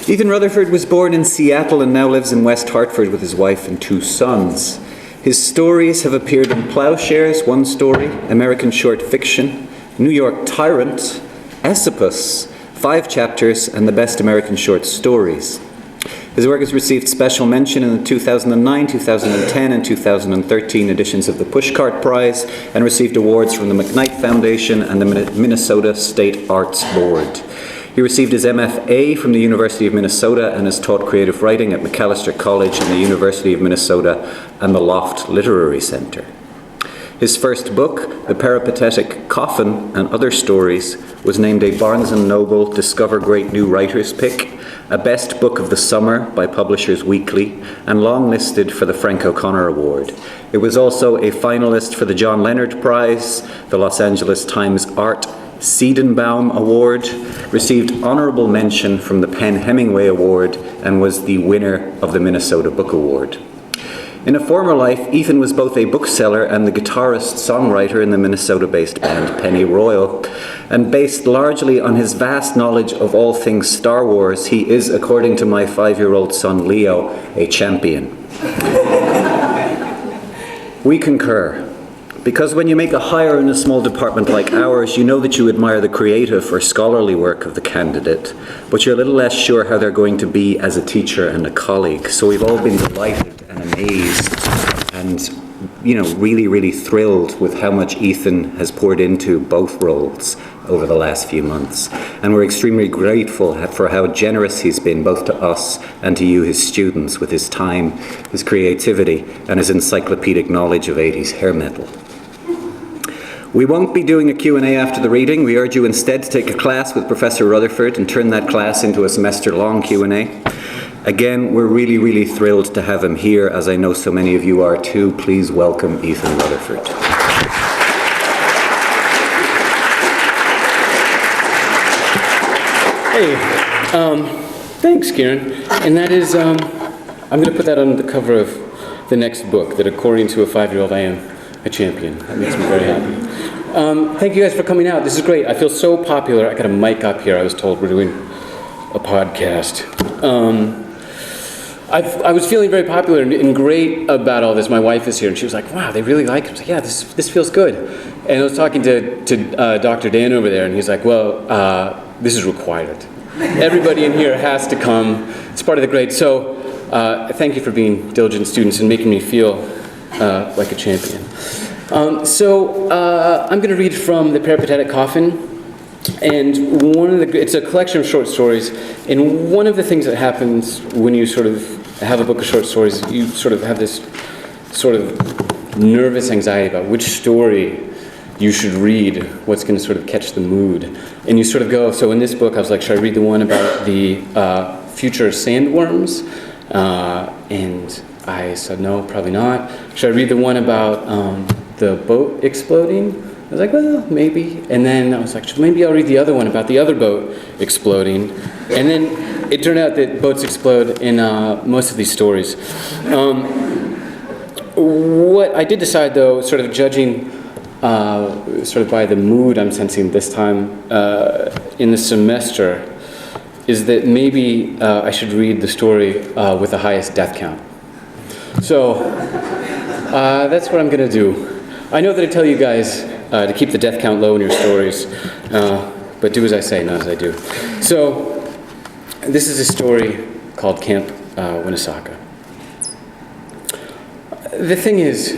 Ethan Rutherford was born in Seattle and now lives in West Hartford with his wife and 2 sons. His stories have appeared in Plowshares, 1 story, American Short Fiction, New York Tyrant, Esopus, 5 chapters, and the Best American Short Stories. His work has received special mention in the 2009, 2010, and 2013 editions of the Pushcart Prize and received awards from the McKnight Foundation and the Minnesota State Arts Board. He received his MFA from the University of Minnesota and has taught creative writing at Macalester College and the University of Minnesota and the Loft Literary Center. His first book, The Peripatetic Coffin and Other Stories, was named a Barnes & Noble Discover Great New Writers pick, a Best Book of the Summer by Publishers Weekly, and longlisted for the Frank O'Connor Award. It was also a finalist for the John Leonard Prize, the Los Angeles Times Art Siedenbaum Award, received honorable mention from the Penn Hemingway Award, and was the winner of the Minnesota Book Award. In a former life, Ethan was both a bookseller and the guitarist-songwriter in the Minnesota-based band Penny Royal, and based largely on his vast knowledge of all things Star Wars, he is, according to my 5-year-old son Leo, a champion. We concur. Because when you make a hire in a small department like ours, you know that you admire the creative or scholarly work of the candidate, but you're a little less sure how they're going to be as a teacher and a colleague. So we've all been delighted and amazed and, really, really thrilled with how much Ethan has poured into both roles over the last few months. And we're extremely grateful for how generous he's been both to us and to you, his students, with his time, his creativity, and his encyclopedic knowledge of 80s hair metal. We won't be doing a Q&A after the reading. We urge you instead to take a class with Professor Rutherford and turn that class into a semester-long Q&A. Again, we're really, really thrilled to have him here, as I know so many of you are too. Please welcome Ethan Rutherford. Hey, thanks, Kieran. And that is, I'm going to put that on the cover of the next book, that according to a 5-year-old, I am a champion. That makes me very happy. Thank you guys for coming out. This is great. I feel so popular. I got a mic up here. I was told we're doing a podcast. I was feeling very popular and great about all this. My wife is here, and she was like, wow, they really like it. I was like, yeah, this feels good. And I was talking to Dr. Dan over there, and he's like, well, this is required. Everybody in here has to come. It's part of the grade. So thank you for being diligent students and making me feel like a champion. I'm going to read from The Peripatetic Coffin, and it's a collection of short stories, and one of the things that happens when you sort of have a book of short stories, you sort of have this sort of nervous anxiety about which story you should read, what's going to sort of catch the mood, and you sort of go, so in this book I was like, should I read the one about the future sandworms? And I said, no, probably not. Should I read the one about the boat exploding? I was like, well, maybe. And then I was like, maybe I'll read the other one about the other boat exploding. And then it turned out that boats explode in most of these stories. What I did decide, though, sort of judging sort of by the mood I'm sensing this time in the semester, is that maybe I should read the story with the highest death count. So that's what I'm going to do. I know that I tell you guys to keep the death count low in your stories, but do as I say, not as I do. So this is a story called Camp Winnesaka. The thing is,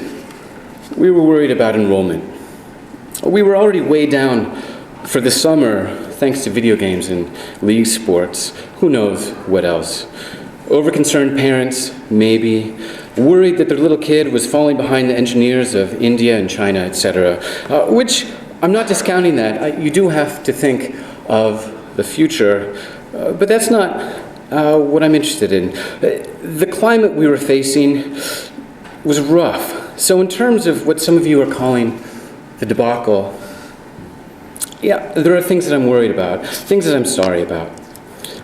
we were worried about enrollment. We were already way down for the summer, thanks to video games and league sports. Who knows what else? Overconcerned parents, maybe. Worried that their little kid was falling behind the engineers of India and China, etc. Which, I'm not discounting that. You do have to think of the future. But that's not what I'm interested in. The climate we were facing was rough. So in terms of what some of you are calling the debacle, yeah, there are things that I'm worried about, things that I'm sorry about,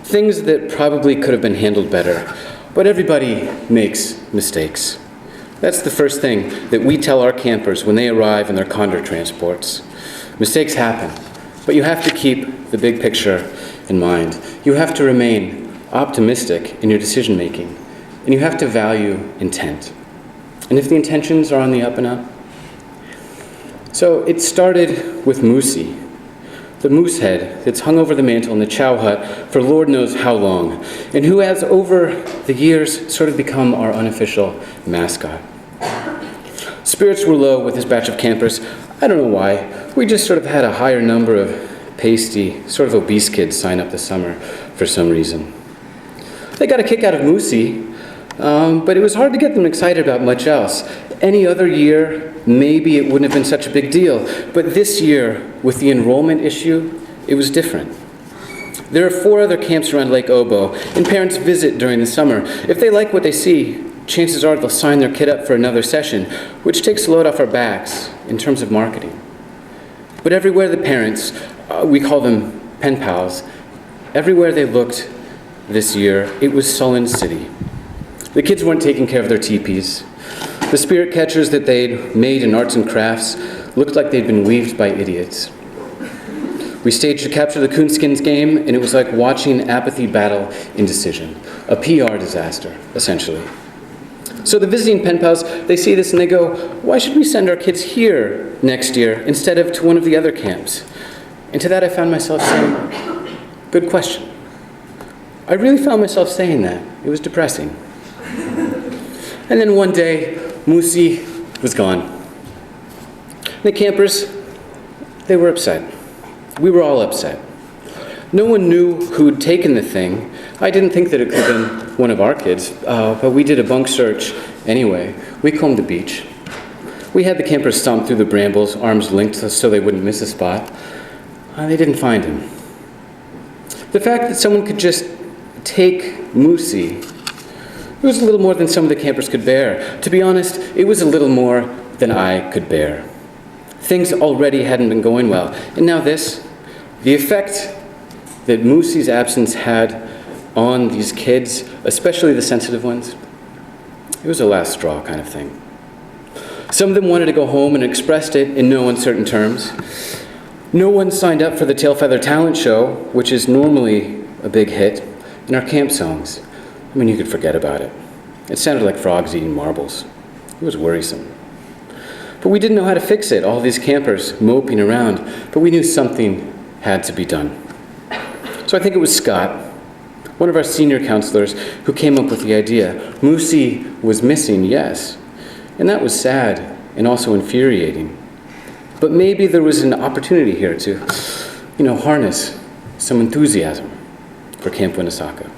things that probably could have been handled better. But everybody makes mistakes. That's the first thing that we tell our campers when they arrive in their Condor transports. Mistakes happen, but you have to keep the big picture in mind. You have to remain optimistic in your decision making, and you have to value intent. And if the intentions are on the up and up. So it started with Moosey, the moose head that's hung over the mantel in the chow hut for Lord knows how long, and who has over the years sort of become our unofficial mascot. Spirits were low with this batch of campers. I don't know why. We just sort of had a higher number of pasty, sort of obese kids sign up this summer for some reason. They got a kick out of Moosey, but it was hard to get them excited about much else. Any other year, maybe it wouldn't have been such a big deal, but this year, with the enrollment issue, it was different. There are 4 other camps around Lake Obo, and parents visit during the summer. If they like what they see, chances are they'll sign their kid up for another session, which takes a load off our backs in terms of marketing. But everywhere the parents, we call them pen pals, everywhere they looked this year, it was sullen city. The kids weren't taking care of their teepees. The spirit catchers that they'd made in arts and crafts looked like they'd been weaved by idiots. We staged a Capture the Coonskins game, and it was like watching apathy battle indecision. A PR disaster, essentially. So the visiting pen pals, they see this and they go, why should we send our kids here next year instead of to one of the other camps? And to that I found myself saying, good question. I really found myself saying that. It was depressing. And then one day, Moosey was gone. The campers, they were upset. We were all upset. No one knew who'd taken the thing. I didn't think that it could have been one of our kids, but we did a bunk search anyway. We combed the beach. We had the campers stomp through the brambles, arms linked so they wouldn't miss a spot. They didn't find him. The fact that someone could just take Moosey, it was a little more than some of the campers could bear. To be honest, it was a little more than I could bear. Things already hadn't been going well. And now this, the effect that Moosey's absence had on these kids, especially the sensitive ones, it was a last straw kind of thing. Some of them wanted to go home and expressed it in no uncertain terms. No one signed up for the Tail Feather Talent Show, which is normally a big hit, in our camp songs. I mean, you could forget about it. It sounded like frogs eating marbles. It was worrisome. But we didn't know how to fix it, all these campers moping around, but we knew something had to be done. So I think it was Scott, one of our senior counselors, who came up with the idea. Moosey was missing, yes, and that was sad and also infuriating. But maybe there was an opportunity here to, harness some enthusiasm for Camp Winnesaka.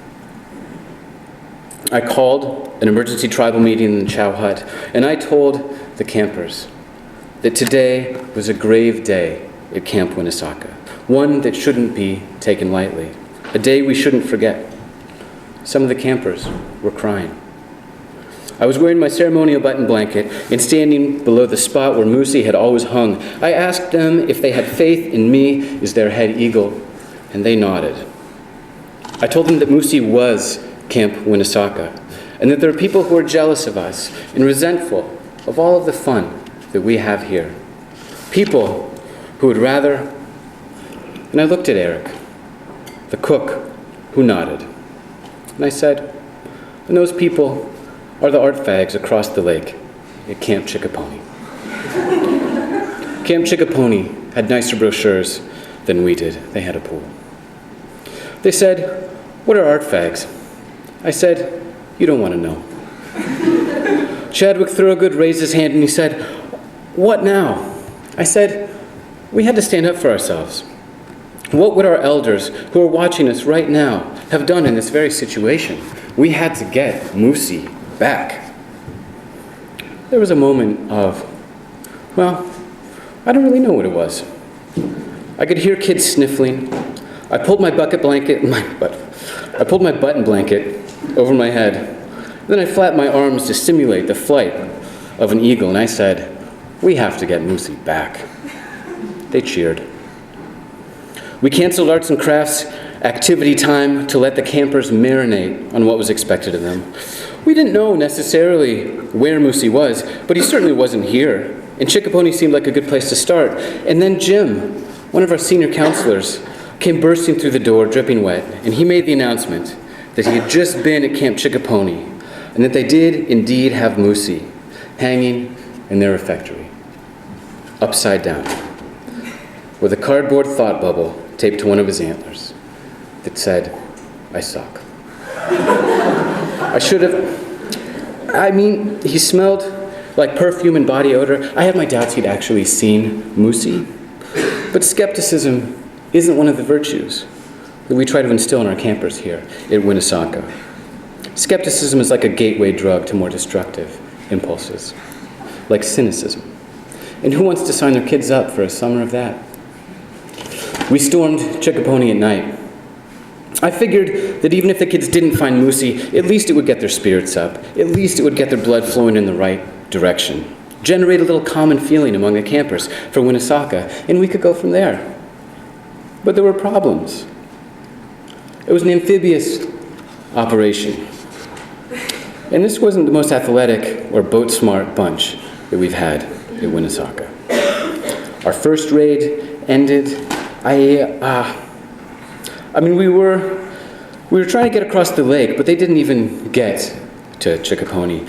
I called an emergency tribal meeting in the Chow Hut, and I told the campers that today was a grave day at Camp Winnesaka, one that shouldn't be taken lightly, a day we shouldn't forget. Some of the campers were crying. I was wearing my ceremonial button blanket and standing below the spot where Moosey had always hung. I asked them if they had faith in me as their head eagle, and they nodded. I told them that Moosey was Camp Winnesaka, and that there are people who are jealous of us and resentful of all of the fun that we have here. People who would rather... And I looked at Eric, the cook, who nodded. And I said, and those people are the art fags across the lake at Camp Chickapony. Camp Chickapony had nicer brochures than we did. They had a pool. They said, what are art fags? I said, you don't want to know. Chadwick Thorogood raised his hand and he said, what now? I said, we had to stand up for ourselves. What would our elders who are watching us right now have done in this very situation? We had to get Moosey back. There was a moment of, I don't really know what it was. I could hear kids sniffling. I pulled my button blanket over my head. Then I flapped my arms to simulate the flight of an eagle, and I said, we have to get Moosey back. They cheered. We canceled arts and crafts activity time to let the campers marinate on what was expected of them. We didn't know necessarily where Moosey was, but he certainly wasn't here, and Chickapony seemed like a good place to start. And then Jim, one of our senior counselors, came bursting through the door, dripping wet, and he made the announcement that he had just been at Camp Chickapony, and that they did indeed have Moosey hanging in their refectory, upside down, with a cardboard thought bubble taped to one of his antlers that said, "I suck." He smelled like perfume and body odor. I had my doubts he'd actually seen Moosey, but skepticism isn't one of the virtues that we try to instill in our campers here at Winnesaca. Skepticism is like a gateway drug to more destructive impulses, like cynicism. And who wants to sign their kids up for a summer of that? We stormed Chickapony at night. I figured that even if the kids didn't find Moosey, at least it would get their spirits up. At least it would get their blood flowing in the right direction. Generate a little common feeling among the campers for Winnesaca, and we could go from there. But there were problems. It was an amphibious operation. And this wasn't the most athletic or boat-smart bunch that we've had at Winnesaca. Our first raid ended. We were trying to get across the lake, but they didn't even get to Chickapony.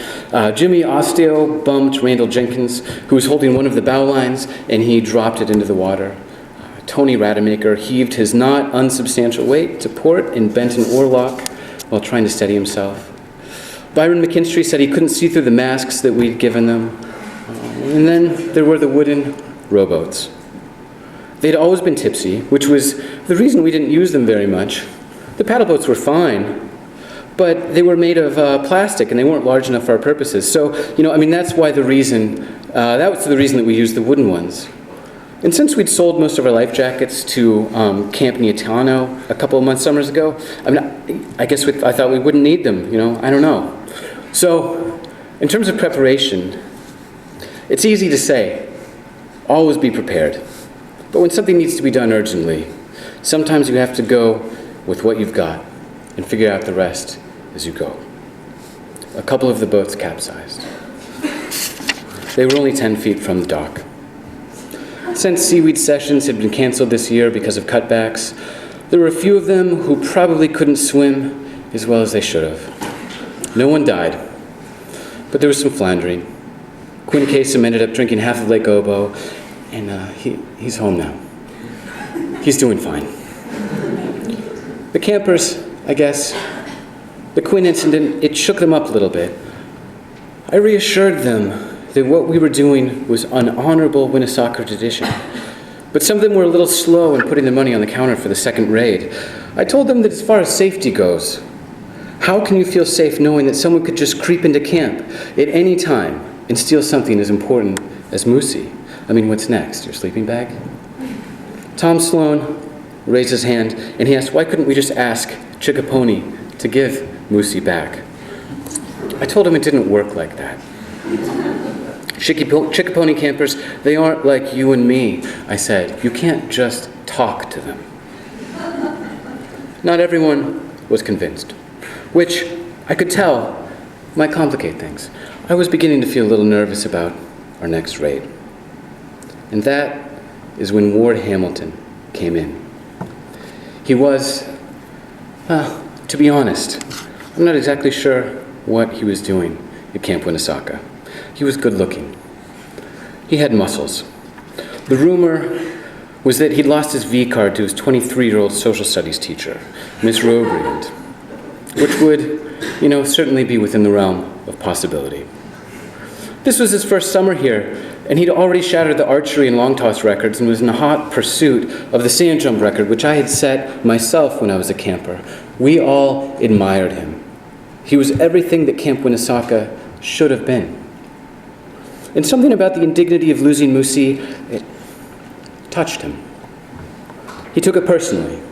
Jimmy Osteo bumped Randall Jenkins, who was holding one of the bow lines, and he dropped it into the water. Tony Rademacher heaved his not unsubstantial weight to port and bent an oarlock while trying to steady himself. Byron McKinstry said he couldn't see through the masks that we'd given them. And then there were the wooden rowboats. They'd always been tipsy, which was the reason we didn't use them very much. The paddle boats were fine, but they were made of plastic and they weren't large enough for our purposes. So, that's why that was the reason that we used the wooden ones. And since we'd sold most of our life jackets to Camp Neotano a couple of summers ago, I thought we wouldn't need them, I don't know. So, in terms of preparation, it's easy to say, always be prepared. But when something needs to be done urgently, sometimes you have to go with what you've got and figure out the rest as you go. A couple of the boats capsized. They were only 10 feet from the dock. Since seaweed sessions had been canceled this year because of cutbacks, there were a few of them who probably couldn't swim as well as they should have. No one died, but there was some floundering. Quinn Kasem ended up drinking half of Lake Obo, and he's home now. He's doing fine. The campers, I guess, the Quinn incident, it shook them up a little bit. I reassured them that what we were doing was an honorable Winnesaca tradition. But some of them were a little slow in putting the money on the counter for the second raid. I told them that as far as safety goes, how can you feel safe knowing that someone could just creep into camp at any time and steal something as important as Moosey? What's next? Your sleeping bag? Tom Sloan raised his hand and he asked, why couldn't we just ask Chickapony to give Moosey back? I told him it didn't work like that. Chickapony campers, they aren't like you and me, I said. You can't just talk to them. Not everyone was convinced, which I could tell might complicate things. I was beginning to feel a little nervous about our next raid. And that is when Ward Hamilton came in. He was, to be honest, I'm not exactly sure what he was doing at Camp Winnesaca. He was good looking. He had muscles. The rumor was that he'd lost his V card to his 23-year-old social studies teacher, Miss Robrand, which would, certainly be within the realm of possibility. This was his first summer here, and he'd already shattered the archery and long toss records and was in hot pursuit of the sand jump record, which I had set myself when I was a camper. We all admired him. He was everything that Camp Winnesaca should have been. And something about the indignity of losing Moosey, it touched him. He took it personally.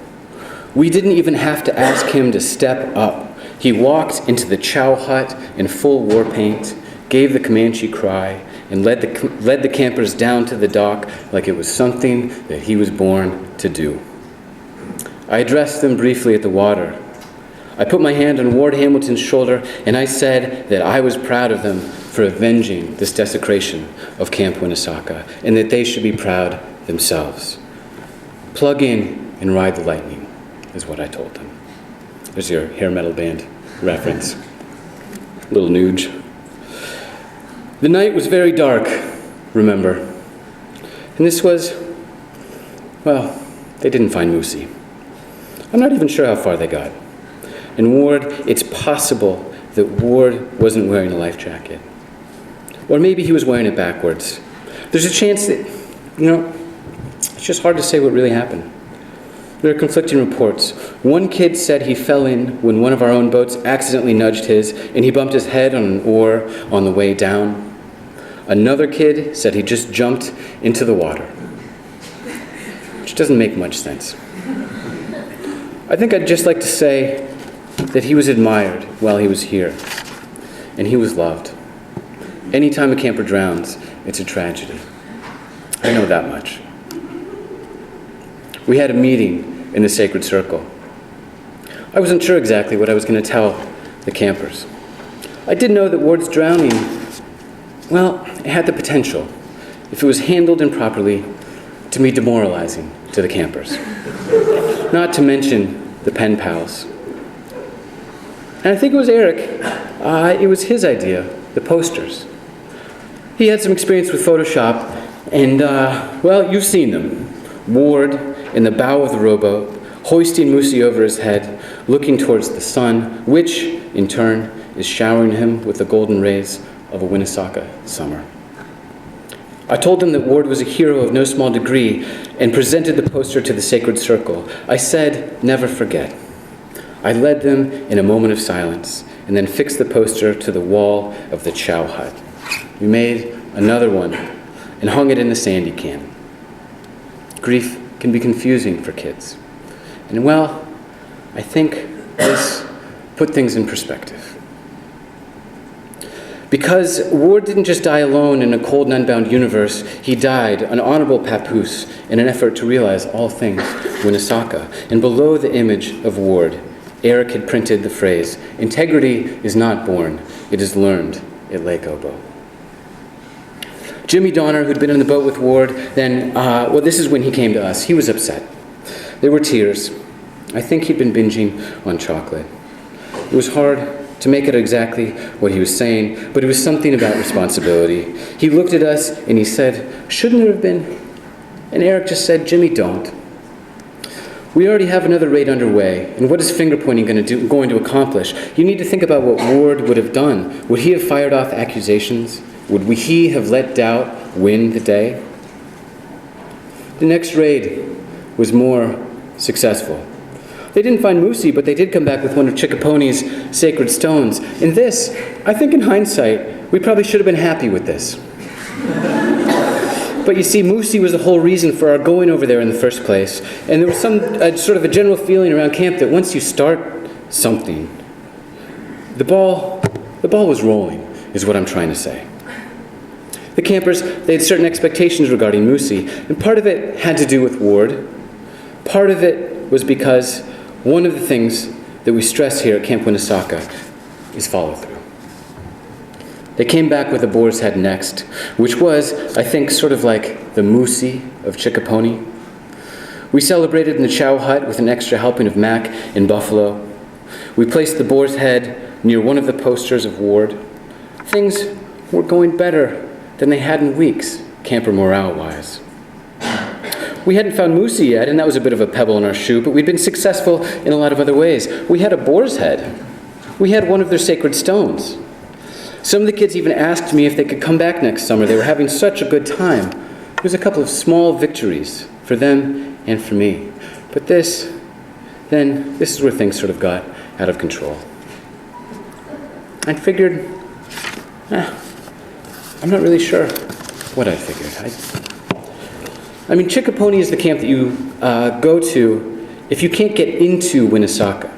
We didn't even have to ask him to step up. He walked into the chow hut in full war paint, gave the Comanche cry, and led the campers down to the dock like it was something that he was born to do. I addressed them briefly at the water. I put my hand on Ward Hamilton's shoulder, and I said that I was proud of them for avenging this desecration of Camp Winnesaca, and that they should be proud themselves. Plug in and ride the lightning, is what I told them. There's your hair metal band reference. Little nooge. The night was very dark, remember. And this was, well, they didn't find Moosey. I'm not even sure how far they got. And Ward, it's possible that Ward wasn't wearing a life jacket. Or maybe he was wearing it backwards. There's a chance that, it's just hard to say what really happened. There are conflicting reports. One kid said he fell in when one of our own boats accidentally nudged his, and he bumped his head on an oar on the way down. Another kid said he just jumped into the water, which doesn't make much sense. I think I'd just like to say that he was admired while he was here, and he was loved. Anytime a camper drowns, it's a tragedy. I know that much. We had a meeting in the sacred circle. I wasn't sure exactly what I was going to tell the campers. I did know that Ward's drowning, well, it had the potential, if it was handled improperly, to be demoralizing to the campers. Not to mention the pen pals. And I think it was Eric. It was his idea, the posters. He had some experience with Photoshop, and, well, you've seen them. Ward in the bow of the rowboat, hoisting Moosey over his head, looking towards the sun, which, in turn, is showering him with the golden rays of a Winnesaca summer. I told them that Ward was a hero of no small degree and presented the poster to the sacred circle. I said, never forget. I led them in a moment of silence and then fixed the poster to the wall of the chow hut. We made another one and hung it in the sandy can. Grief can be confusing for kids. And well, I think this put things in perspective. Because Ward didn't just die alone in a cold and unbound universe, he died an honorable papoose in an effort to realize all things Winnesaca. And below the image of Ward, Eric had printed the phrase, "Integrity is not born, it is learned at Lake Obo." Jimmy Donner, who'd been in the boat with Ward, then, this is when he came to us. He was upset. There were tears. I think he'd been binging on chocolate. It was hard to make it exactly what he was saying, but it was something about responsibility. He looked at us and he said, "Shouldn't there have been?" And Eric just said, "Jimmy, don't. We already have another raid underway, and what is finger pointing going to accomplish? You need to think about what Ward would have done. Would he have fired off accusations? Would he have let doubt win the day?" The next raid was more successful. They didn't find Moosey, but they did come back with one of Chickapone's sacred stones. And this, I think in hindsight, we probably should have been happy with this. But you see, Moosey was the whole reason for our going over there in the first place. And there was some sort of a general feeling around camp that once you start something, the ball was rolling, is what I'm trying to say. The campers, they had certain expectations regarding Moosey, and part of it had to do with Ward. Part of it was because one of the things that we stress here at Camp Winnesaca is follow-through. They came back with a boar's head next, which was, I think, sort of like the Moosey of Chickapony. We celebrated in the chow hut with an extra helping of mac and buffalo. We placed the boar's head near one of the posters of Ward. Things were going better than they had in weeks, camper morale-wise. We hadn't found Moosey yet, and that was a bit of a pebble in our shoe, but we'd been successful in a lot of other ways. We had a boar's head. We had one of their sacred stones. Some of the kids even asked me if they could come back next summer. They were having such a good time. It was a couple of small victories for them and for me. But this is where things sort of got out of control. I figured, I'm not really sure what I figured. I mean, Chickapony is the camp that you go to if you can't get into Winnesaca.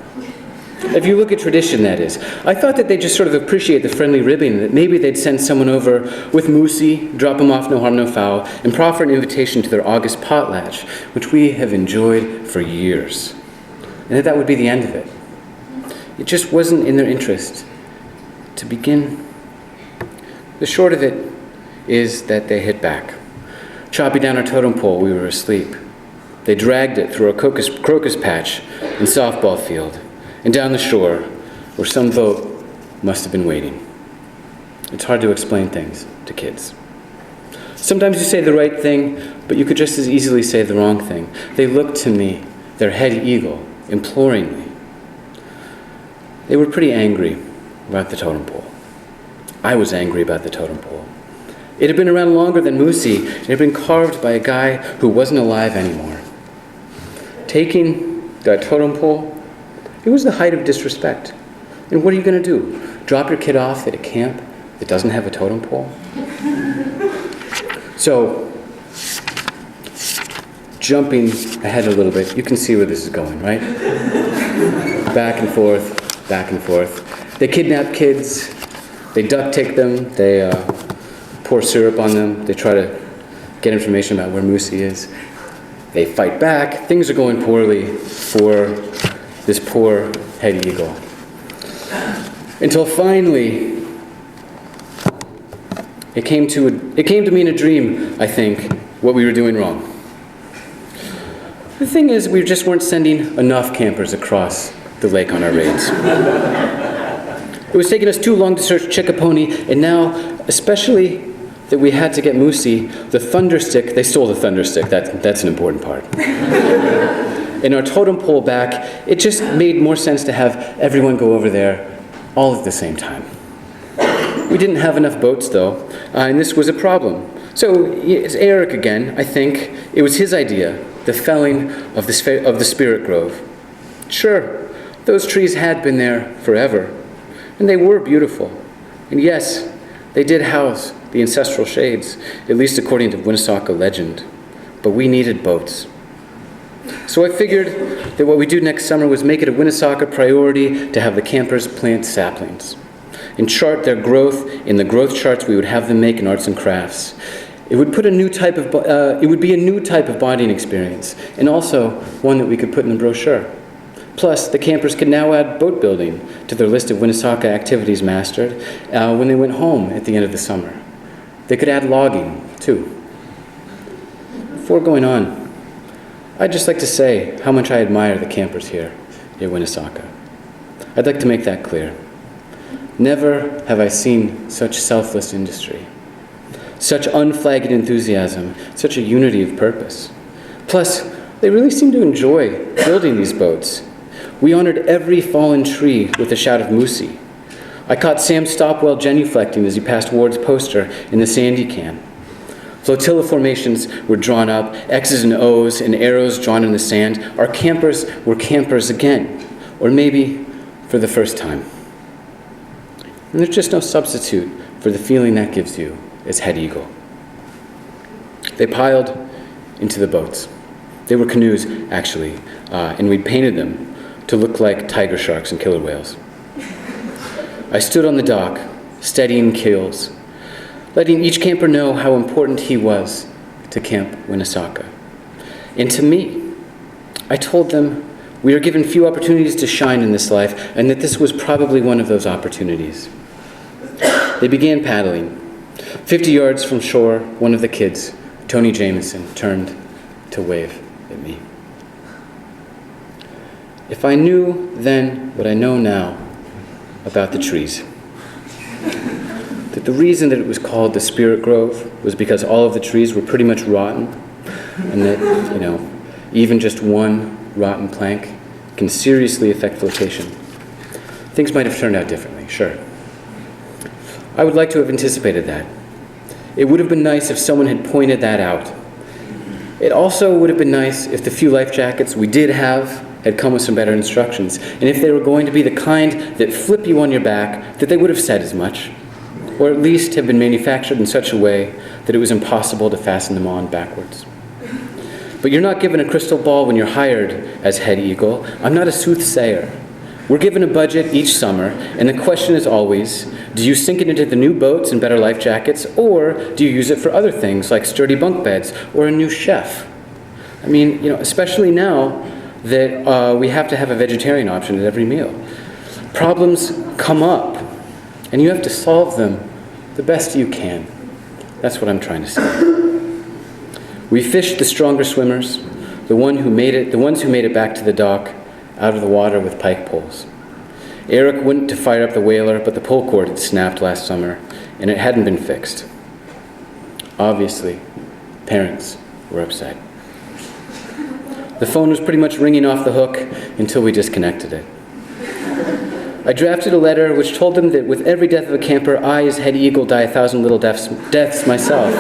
If you look at tradition, that is. I thought that they'd just sort of appreciate the friendly ribbing, that maybe they'd send someone over with Moosey, drop him off, no harm, no foul, and proffer an invitation to their August potlatch, which we have enjoyed for years. And that would be the end of it. It just wasn't in their interest to begin. The short of it is that they hit back. Chopping down our totem pole, we were asleep. They dragged it through a crocus patch and softball field, and down the shore, where some boat must have been waiting. It's hard to explain things to kids. Sometimes you say the right thing, but you could just as easily say the wrong thing. They looked to me, their head eagle, imploringly. They were pretty angry about the totem pole. I was angry about the totem pole. It had been around longer than Moosey, and it had been carved by a guy who wasn't alive anymore. Taking that totem pole, it was the height of disrespect. And what are you going to do? Drop your kid off at a camp that doesn't have a totem pole? So, jumping ahead a little bit, you can see where this is going, right? Back and forth, back and forth. They kidnap kids, they duct tape them, they pour syrup on them, they try to get information about where Moosey is. They fight back, things are going poorly for this poor head eagle. Until finally, it came to me in a dream, I think, what we were doing wrong. The thing is, we just weren't sending enough campers across the lake on our raids. It was taking us too long to search Chickapony, and now, especially that we had to get Moosey, the thunderstick, they stole the thunderstick, that's an important part. In our totem pole back, it just made more sense to have everyone go over there all at the same time. We didn't have enough boats, though, and this was a problem. So it's Eric again, I think. It was his idea, the felling of the spirit grove. Sure, those trees had been there forever, and they were beautiful. And yes, they did house the ancestral shades, at least according to Winnesaukee legend. But we needed boats. So I figured that what we do next summer was make it a Winnesaukee priority to have the campers plant saplings and chart their growth in the growth charts we would have them make in arts and crafts. It would be a new type of bonding experience, and also one that we could put in the brochure. Plus, the campers could now add boat building to their list of Winnesaukee activities mastered when they went home at the end of the summer. They could add logging, too. Before going on, I'd just like to say how much I admire the campers here at Winnesaukee. I'd like to make that clear. Never have I seen such selfless industry, such unflagging enthusiasm, such a unity of purpose. Plus, they really seem to enjoy building these boats. We honored every fallen tree with a shout of Moosey. I caught Sam Stopwell genuflecting as he passed Ward's poster in the sandy can. Flotilla formations were drawn up, X's and O's and arrows drawn in the sand. Our campers were campers again, or maybe for the first time. And there's just no substitute for the feeling that gives you as head eagle. They piled into the boats. They were canoes, actually, and we'd painted them to look like tiger sharks and killer whales. I stood on the dock, steadying keels, letting each camper know how important he was to Camp Winnesaukee. And to me, I told them we are given few opportunities to shine in this life, and that this was probably one of those opportunities. They began paddling. 50 yards from shore, one of the kids, Tony Jameson, turned to wave at me. If I knew then what I know now about the trees, that the reason that it was called the Spirit Grove was because all of the trees were pretty much rotten, and that, even just one rotten plank can seriously affect flotation, things might have turned out differently, sure. I would like to have anticipated that. It would have been nice if someone had pointed that out. It also would have been nice if the few life jackets we did have had come with some better instructions, and if they were going to be the kind that flip you on your back, that they would have said as much, or at least have been manufactured in such a way that it was impossible to fasten them on backwards. But you're not given a crystal ball when you're hired as head eagle. I'm not a soothsayer. We're given a budget each summer, and the question is always, do you sink it into the new boats and better life jackets, or do you use it for other things like sturdy bunk beds or a new chef? I mean, especially now that we have to have a vegetarian option at every meal. Problems come up, and you have to solve them the best you can. That's what I'm trying to say. We fished the stronger swimmers, the ones who made it back to the dock, out of the water with pike poles. Eric went to fire up the whaler, but the pull cord had snapped last summer, and it hadn't been fixed. Obviously, parents were upset. The phone was pretty much ringing off the hook until we disconnected it. I drafted a letter which told them that with every death of a camper, I, as head eagle, die 1,000 little deaths myself.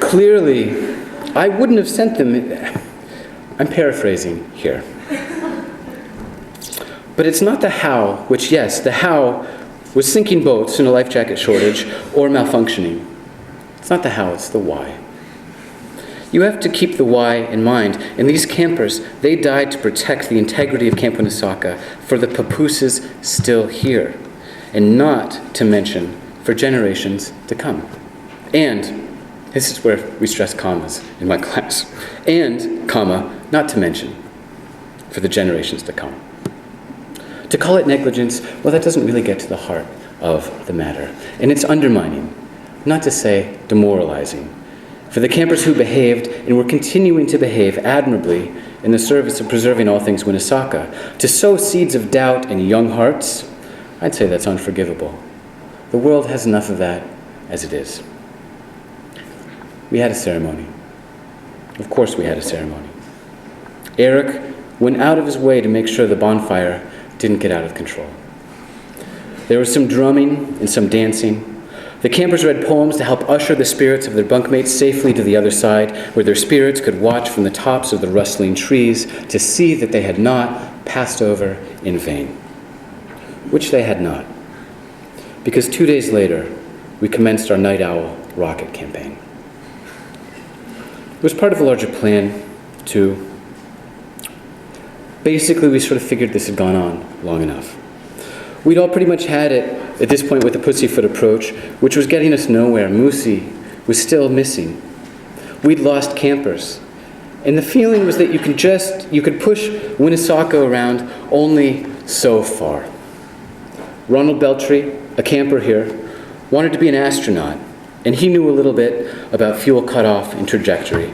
Clearly, I wouldn't have sent them. I'm paraphrasing here. But it's not the how, which, yes, the how was sinking boats in a life jacket shortage or malfunctioning. It's not the how, it's the why. You have to keep the why in mind. And these campers, they died to protect the integrity of Camp Winnesaukah for the papooses still here, and not to mention for generations to come. And, this is where we stress commas in my class, and, comma, not to mention for the generations to come. To call it negligence, well, that doesn't really get to the heart of the matter. And it's undermining, not to say demoralizing, for the campers who behaved and were continuing to behave admirably in the service of preserving all things Winnesaukah. To sow seeds of doubt in young hearts, I'd say that's unforgivable. The world has enough of that as it is. We had a ceremony. Of course we had a ceremony. Eric went out of his way to make sure the bonfire didn't get out of control. There was some drumming and some dancing. The campers read poems to help usher the spirits of their bunkmates safely to the other side, where their spirits could watch from the tops of the rustling trees to see that they had not passed over in vain. Which they had not. Because 2 days later, we commenced our Night Owl rocket campaign. It was part of a larger plan to... Basically, we sort of figured this had gone on long enough. We'd all pretty much had it at this point with the pussyfoot approach, which was getting us nowhere. Moosey was still missing. We'd lost campers. And the feeling was that you could push Winnesaukah around only so far. Ronald Beltry, a camper here, wanted to be an astronaut, and he knew a little bit about fuel cutoff and trajectory.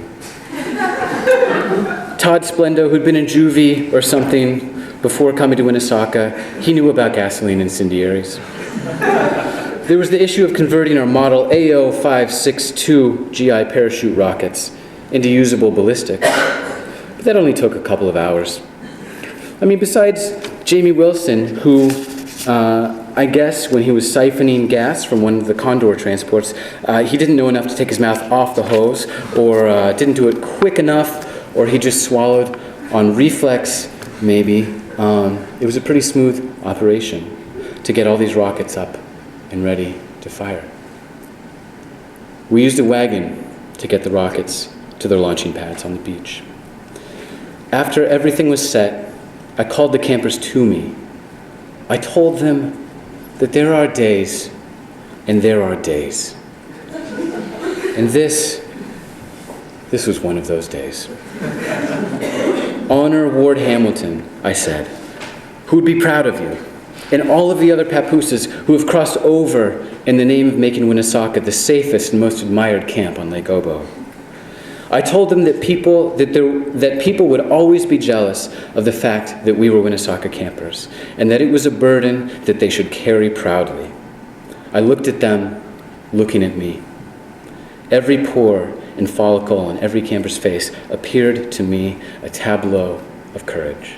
Todd Splendo, who'd been in juvie or something before coming to Winnesaukah, he knew about gasoline incendiaries. There was the issue of converting our model AO562 GI parachute rockets into usable ballistics. But that only took a couple of hours. I mean, besides Jamie Wilson, who, I guess when he was siphoning gas from one of the Condor transports, he didn't know enough to take his mouth off the hose, or didn't do it quick enough, or he just swallowed on reflex, maybe. It was a pretty smooth operation to get all these rockets up and ready to fire. We used a wagon to get the rockets to their launching pads on the beach. After everything was set, I called the campers to me. I told them that there are days and there are days. And this was one of those days. Honor Ward Hamilton, I said, who would be proud of you, and all of the other papooses who have crossed over in the name of making Winnesaukah the safest and most admired camp on Lake Obo. I told them that people would always be jealous of the fact that we were Winnesaukah campers, and that it was a burden that they should carry proudly. I looked at them, looking at me. Every pore and follicle on every camper's face appeared to me a tableau of courage.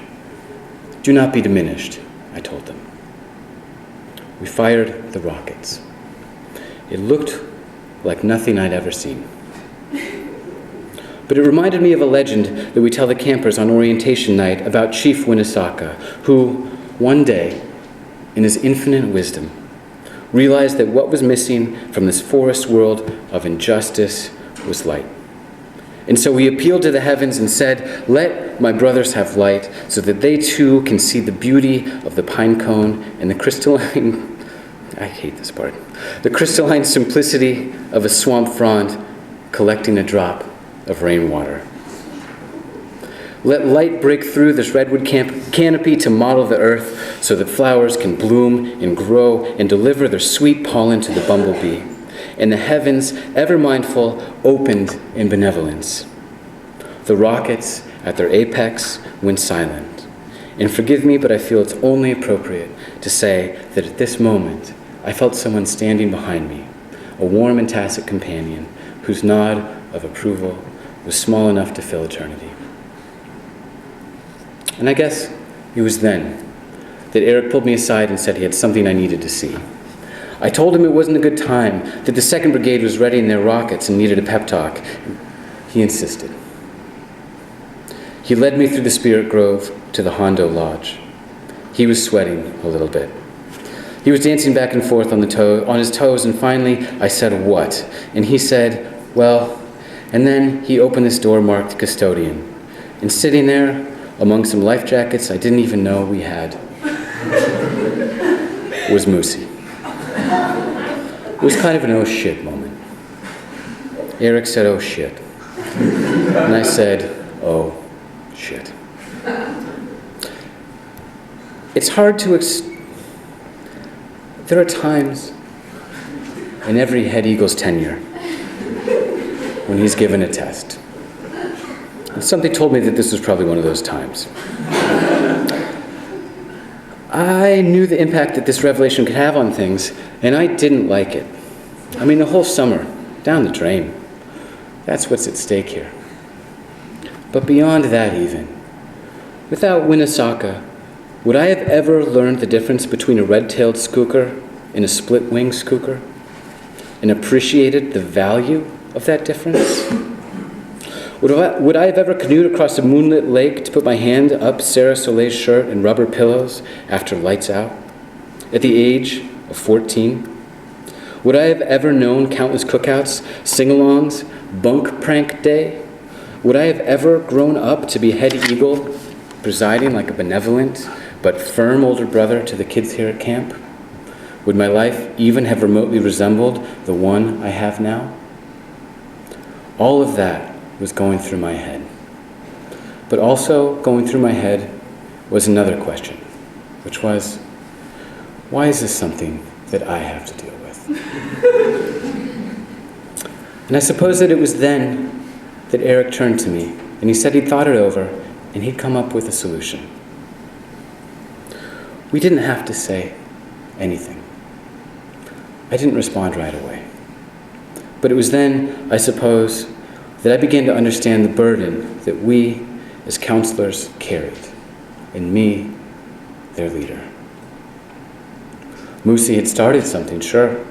Do not be diminished, I told them. We fired the rockets. It looked like nothing I'd ever seen. But it reminded me of a legend that we tell the campers on orientation night about Chief Winnesaukah, who, one day, in his infinite wisdom, realized that what was missing from this forest world of injustice was light. And so he appealed to the heavens and said, "Let my brothers have light so that they too can see the beauty of the pine cone and the crystalline," I hate this part, "the crystalline simplicity of a swamp frond collecting a drop of rainwater. Let light break through this redwood canopy to model the earth so that flowers can bloom and grow and deliver their sweet pollen to the bumblebee. And the heavens, ever mindful, opened in benevolence. The rockets, at their apex, went silent. And forgive me, but I feel it's only appropriate to say that at this moment, I felt someone standing behind me, a warm and tacit companion whose nod of approval was small enough to fill eternity. And I guess it was then that Eric pulled me aside and said he had something I needed to see. I told him it wasn't a good time, that the 2nd Brigade was readying their rockets and needed a pep talk. He insisted. He led me through the Spirit Grove to the Hondo Lodge. He was sweating a little bit. He was dancing back and forth on his toes, and finally I said, "What?" And he said, "Well," and then he opened this door marked custodian. And sitting there, among some life jackets I didn't even know we had, was Moosey. It was kind of an oh shit moment. Eric said, "Oh shit." And I said, "Oh shit." It's hard to there are times in every head Eagle's tenure when he's given a test. And something told me that this was probably one of those times. I knew the impact that this revelation could have on things, and I didn't like it. I mean, the whole summer, down the drain. That's what's at stake here. But beyond that even, without Winnesaka, would I have ever learned the difference between a red-tailed skooker and a split-winged skooker, and appreciated the value of that difference? Would I have ever canoed across a moonlit lake to put my hand up Sarah Soleil's shirt and rubber pillows after lights out, at the age of 14? Would I have ever known countless cookouts, sing-alongs, bunk prank day? Would I have ever grown up to be head eagle, presiding like a benevolent but firm older brother to the kids here at camp? Would my life even have remotely resembled the one I have now? All of that was going through my head. But also going through my head was another question, which was, why is this something that I have to deal with? And I suppose that it was then that Eric turned to me, and he said he'd thought it over, and he'd come up with a solution. We didn't have to say anything. I didn't respond right away. But it was then, I suppose, that I began to understand the burden that we, as counselors, carried, and me, their leader. Moosey had started something, sure,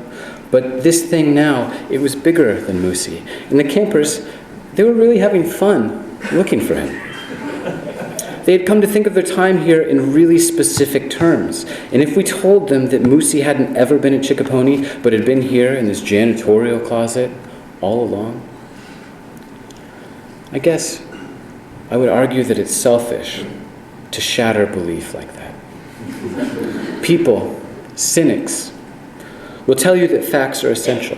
but this thing now, it was bigger than Moosey, and the campers, they were really having fun looking for him. They had come to think of their time here in really specific terms, and if we told them that Moosey hadn't ever been at Chickapony, but had been here in this janitorial closet all along, I guess I would argue that it's selfish to shatter belief like that. People, cynics, will tell you that facts are essential,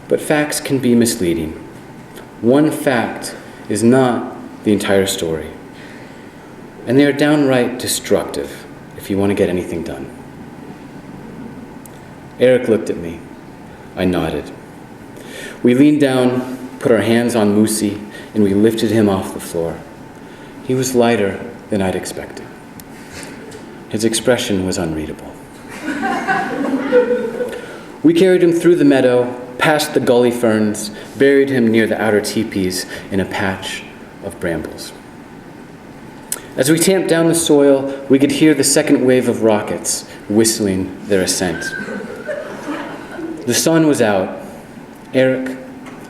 but facts can be misleading. One fact is not the entire story, and they are downright destructive if you want to get anything done. Eric looked at me. I nodded. We leaned down, put our hands on Moosey, and we lifted him off the floor. He was lighter than I'd expected. His expression was unreadable. We carried him through the meadow, past the gully ferns, buried him near the outer teepees in a patch of brambles. As we tamped down the soil, we could hear the second wave of rockets whistling their ascent. The sun was out. Eric,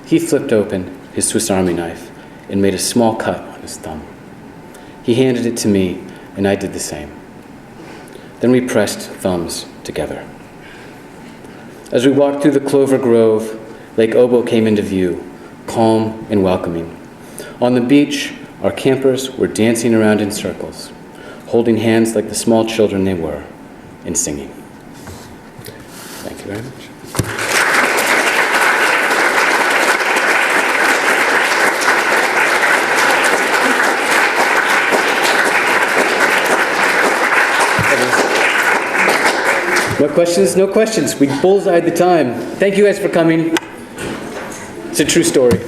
he flipped open his Swiss Army knife and made a small cut on his thumb. He handed it to me, and I did the same. Then we pressed thumbs together. As we walked through the clover grove, Lake Obo came into view, calm and welcoming. On the beach, our campers were dancing around in circles, holding hands like the small children they were, and singing. Thank you very much. No questions? No questions. We bullseyed the time. Thank you guys for coming. It's a true story.